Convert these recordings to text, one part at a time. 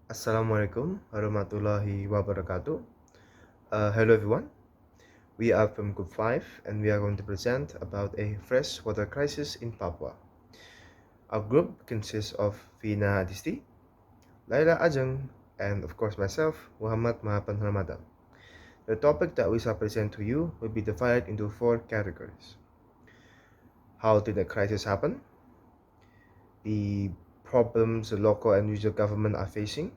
Assalamualaikum warahmatullahi wabarakatuh. Hello everyone. We are from Group 5 and we are going to present about a fresh water crisis in Papua. Our group consists of Fiihinna Adisty, Laillia Ajeng, and of course myself, Marhaban Ramadhan. The topic that we shall present to you will be divided into 4 categories. How did the crisis happen? The problems the local and regional government are facing,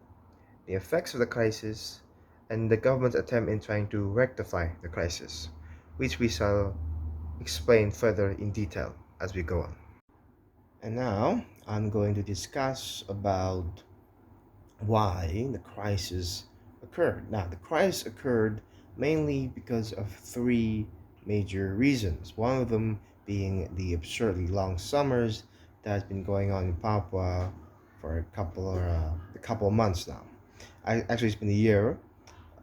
the effects of the crisis, and the government's attempt in trying to rectify the crisis, which we shall explain further in detail as we go on. And now I'm going to discuss about why the crisis occurred. Now, the crisis occurred mainly because of 3 major reasons. One of them being the absurdly long summers that has been going on in Papua for a couple of months now. Actually, it's been a year,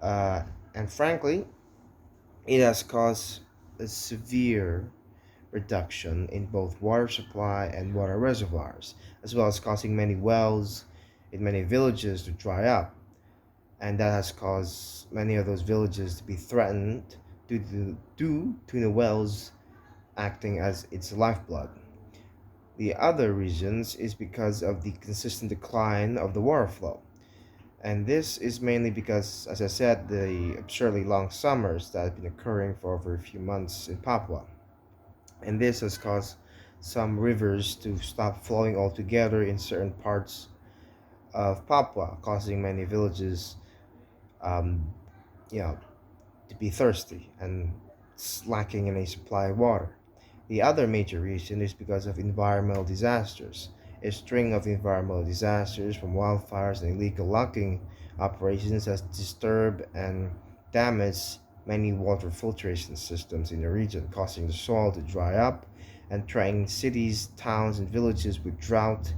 and frankly, it has caused a severe reduction in both water supply and water reservoirs, as well as causing many wells in many villages to dry up, and that has caused many of those villages to be threatened due to the wells acting as its lifeblood. The other reasons is because of the consistent decline of the water flow. And this is mainly because, as I said, the absurdly long summers that have been occurring for over a few months in Papua. And this has caused some rivers to stop flowing altogether in certain parts of Papua, causing many villages, um, you know, to be thirsty and lacking in a supply of water. The other major reason is because of environmental disasters. A string of environmental disasters from wildfires and illegal logging operations has disturbed and damaged many water filtration systems in the region, causing the soil to dry up and threatening cities, towns, and villages with drought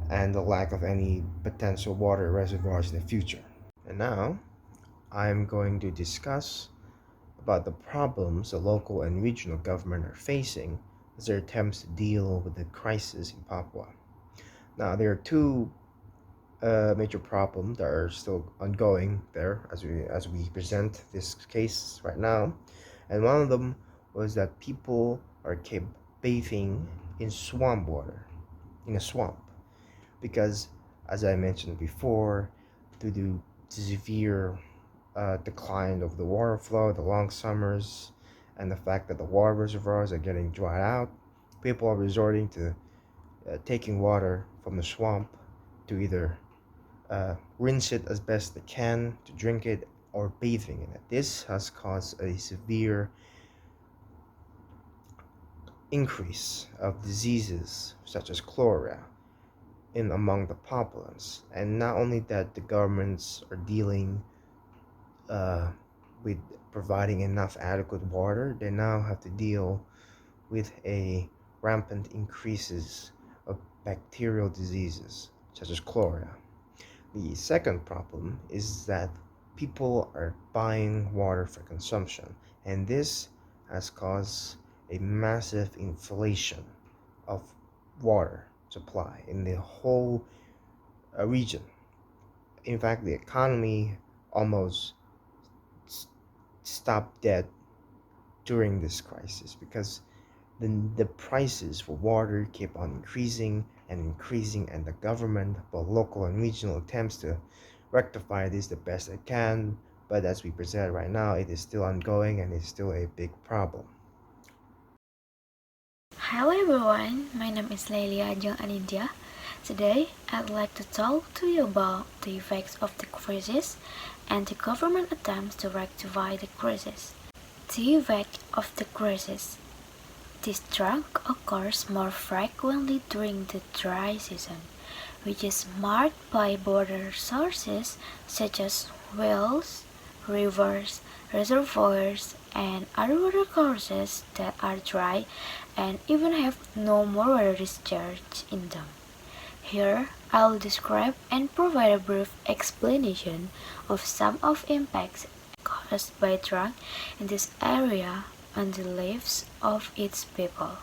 and the lack of any potential water reservoirs in the future. And now, I'm going to discuss about the problems the local and regional government are facing as their attempts to deal with the crisis in Papua. Now, there are 2 major problems that are still ongoing there as we present this case right now, and one of them was that people are kept bathing in swamp water, in a swamp, because, as I mentioned before, due to severe decline of the water flow, the long summers, and the fact that the water reservoirs are getting dried out, people are resorting to taking water from the swamp to either rinse it as best they can to drink it or bathing in it. This has caused a severe increase of diseases such as cholera in among the populace. And not only that, the governments are dealing with providing enough adequate water, they now have to deal with a rampant increases of bacterial diseases such as cholera. The second problem is that people are buying water for consumption, and this has caused a massive inflation of water supply in the whole region. In fact, the economy almost stopped dead during this crisis because the prices for water keep on increasing and increasing, and the government, both local and regional, attempts to rectify this the best they can, but as we present right now, it is still ongoing and it's still a big problem. Hello everyone, my name is Laillia Ajeng Anindyah. Today, I'd like to talk to you about the effects of the crisis and the government attempts to rectify the crisis. The effect of the crisis. This drought occurs more frequently during the dry season, which is marked by water sources such as wells, rivers, reservoirs, and other water courses that are dry and even have no more water discharge in them. Here, I'll describe and provide a brief explanation of some of impacts caused by drought in this area on the lives of its people.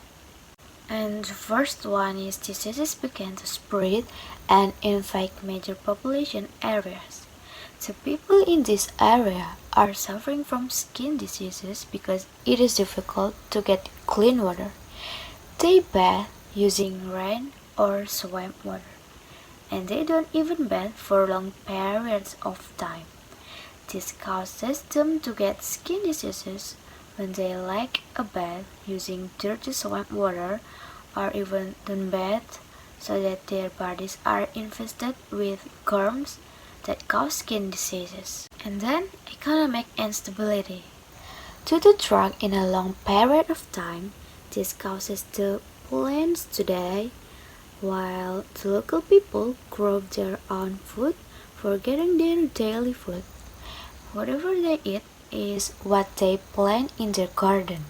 And the first one is diseases began to spread and infect major population areas. The people in this area are suffering from skin diseases because it is difficult to get clean water. They bathe using rain or swamp water, and they don't even bathe for long periods of time. This causes them to get skin diseases when they lack a bath using dirty swamp water or even don't bathe, so that their bodies are infested with germs that cause skin diseases. And then economic instability. Due to drought in a long period of time, this causes the plants to die, while the local people grow their own food for getting their daily food. Whatever they eat is what they plant in their garden.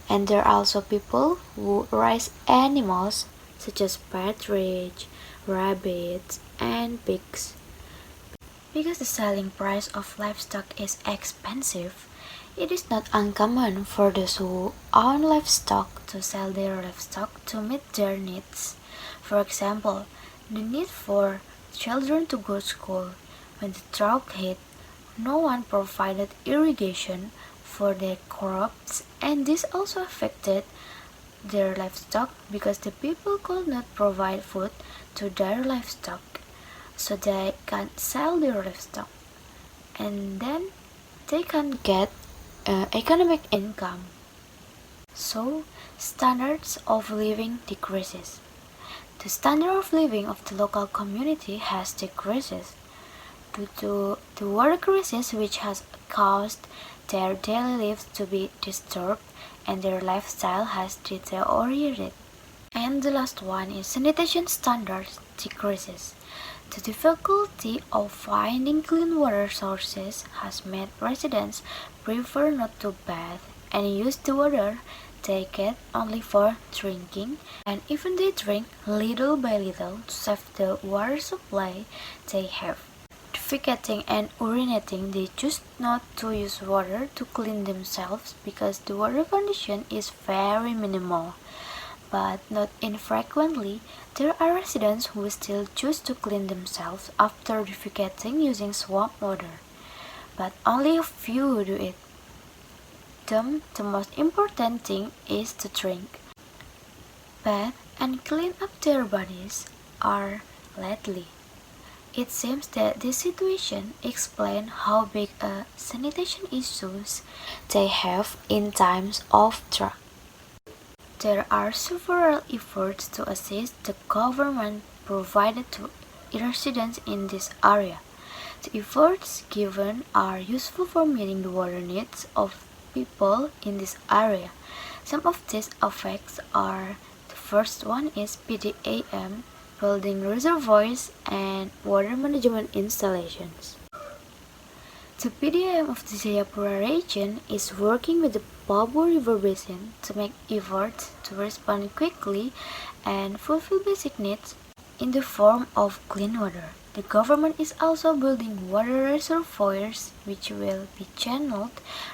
And there are also people who raise animals such as partridge, rabbits, and pigs. Because the selling price of livestock is expensive, it is not uncommon for those who own livestock to sell their livestock to meet their needs. For example, the need for children to go to school. When the drought hit, no one provided irrigation for their crops, and this also affected their livestock because the people could not provide food to their livestock, so they can't sell their livestock, and then they can't get economic income. So standards of living decreases. The standard of living of the local community has decreases due to the water crisis, which has caused their daily lives to be disturbed and their lifestyle has deteriorated. And the last one is sanitation standards decreases. The difficulty of finding clean water sources has made residents prefer not to bathe and use the water they get only for drinking, and even they drink little by little to save the water supply they have. Defecating and urinating, they choose not to use water to clean themselves because the water condition is very minimal. But not infrequently, there are residents who still choose to clean themselves after defecating using swamp water. But only a few do it. The most important thing is to drink, bathe, and clean up their bodies are lately. It seems that this situation explains how big a sanitation issues they have in times of drought. There are several efforts to assist the government provided to residents in this area. The efforts given are useful for meeting the water needs of people in this area. Some of these effects are: the first one is PDAM, building reservoirs and water management installations. The PDAM of the Jayapura region is working with the Papua River Basin to make efforts to respond quickly and fulfill basic needs in the form of clean water. The government is also building water reservoirs which will be channeled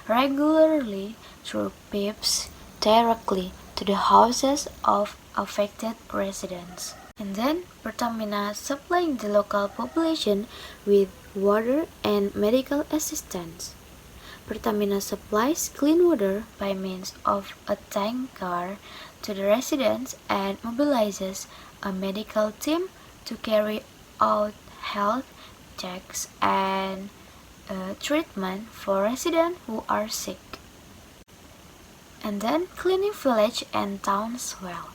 regularly through pipes directly to the houses of affected residents. And then Pertamina supplying the local population with water and medical assistance. Pertamina supplies clean water by means of a tanker to the residents and mobilizes a medical team to carry out health checks and treatment for residents who are sick. And then cleaning village and towns well.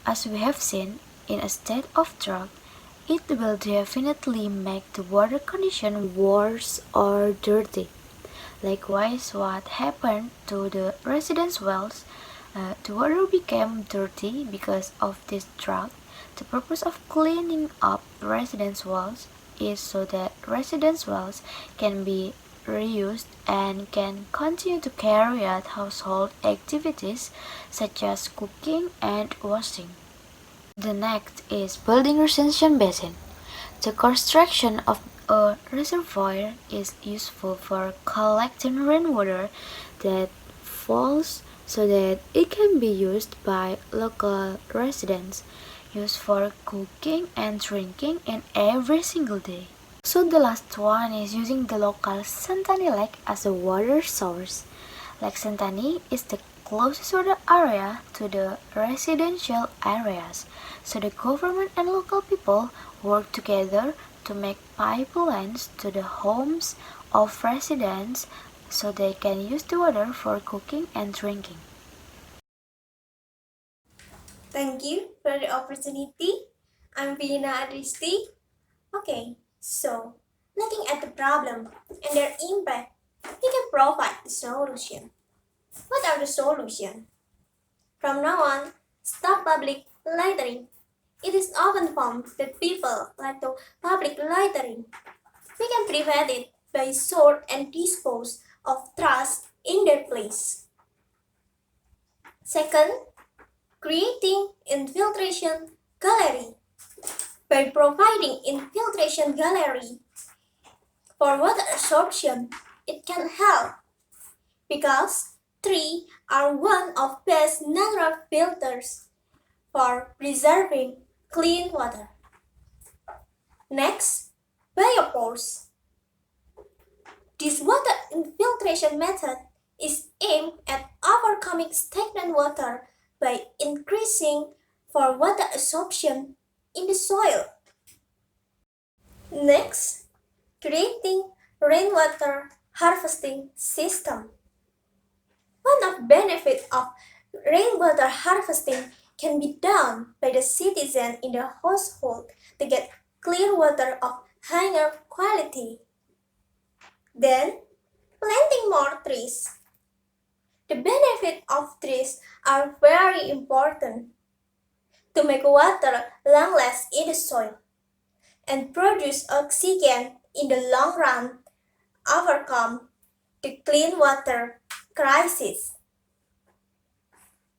As we have seen, in a state of drought, it will definitely make the water condition worse or dirty. Likewise, what happened to the residents' wells, the water became dirty because of this drought. The purpose of cleaning up residents' wells is so that residents' wells can be reused and can continue to carry out household activities such as cooking and washing. The next is building retention basin. The construction of a reservoir is useful for collecting rainwater that falls so that it can be used by local residents, used for cooking and drinking in every single day. So the last one is using the local Sentani Lake as a water source. Lake Sentani is the closest water area to the residential areas, so the government and local people work together to make pipelines to the homes of residents so they can use the water for cooking and drinking. Thank you for the opportunity. I'm Fiihinna Adisty. Okay, so looking at the problem and their impact, we can provide the solution. What are the solutions? From now on, stop public littering. It is often found that people like to public littering. We can prevent it by sort and dispose of trash in their place. Second, creating infiltration gallery. By providing infiltration gallery for water absorption, it can help because trees are one of best natural filters for preserving clean water. Next, biopores. This water infiltration method is aimed at overcoming stagnant water by increasing for water absorption in the soil. Next, creating rainwater harvesting system. One of benefit of rainwater harvesting can be done by the citizen in the household to get clear water of higher quality. Then, planting more trees. The benefit of trees are very important to make water long-last in the soil and produce oxygen in the long run, overcome the clean water crisis.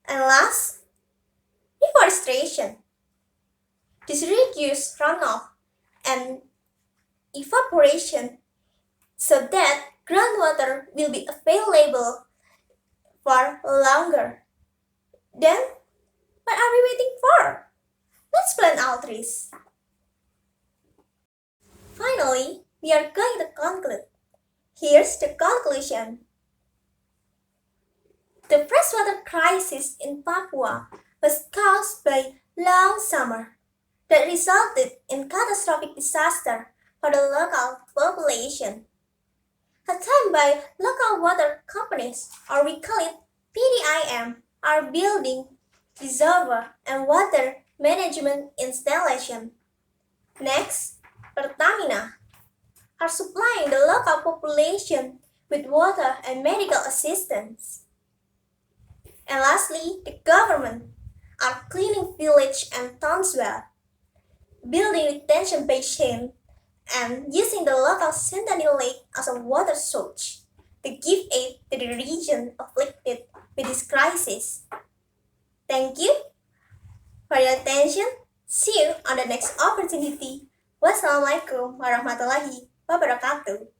And last, deforestation. This reduces runoff and evaporation so that groundwater will be available for longer. Then, what are we waiting for? Let's plant our trees. Finally, we are going to conclude. Here's the conclusion. The freshwater crisis in Papua was caused by long summer that resulted in catastrophic disaster for the local population. Attempts by local water companies, or we call it PDIM, are building reservoir and water management installation. Next, Pertamina are supplying the local population with water and medical assistance. And lastly, the government are cleaning village and towns well, building retention basin, and using the local Sentinel Lake as a water source to give aid to the region afflicted with this crisis. Thank you for your attention. See you on the next opportunity. Wassalamualaikum warahmatullahi wabarakatuh.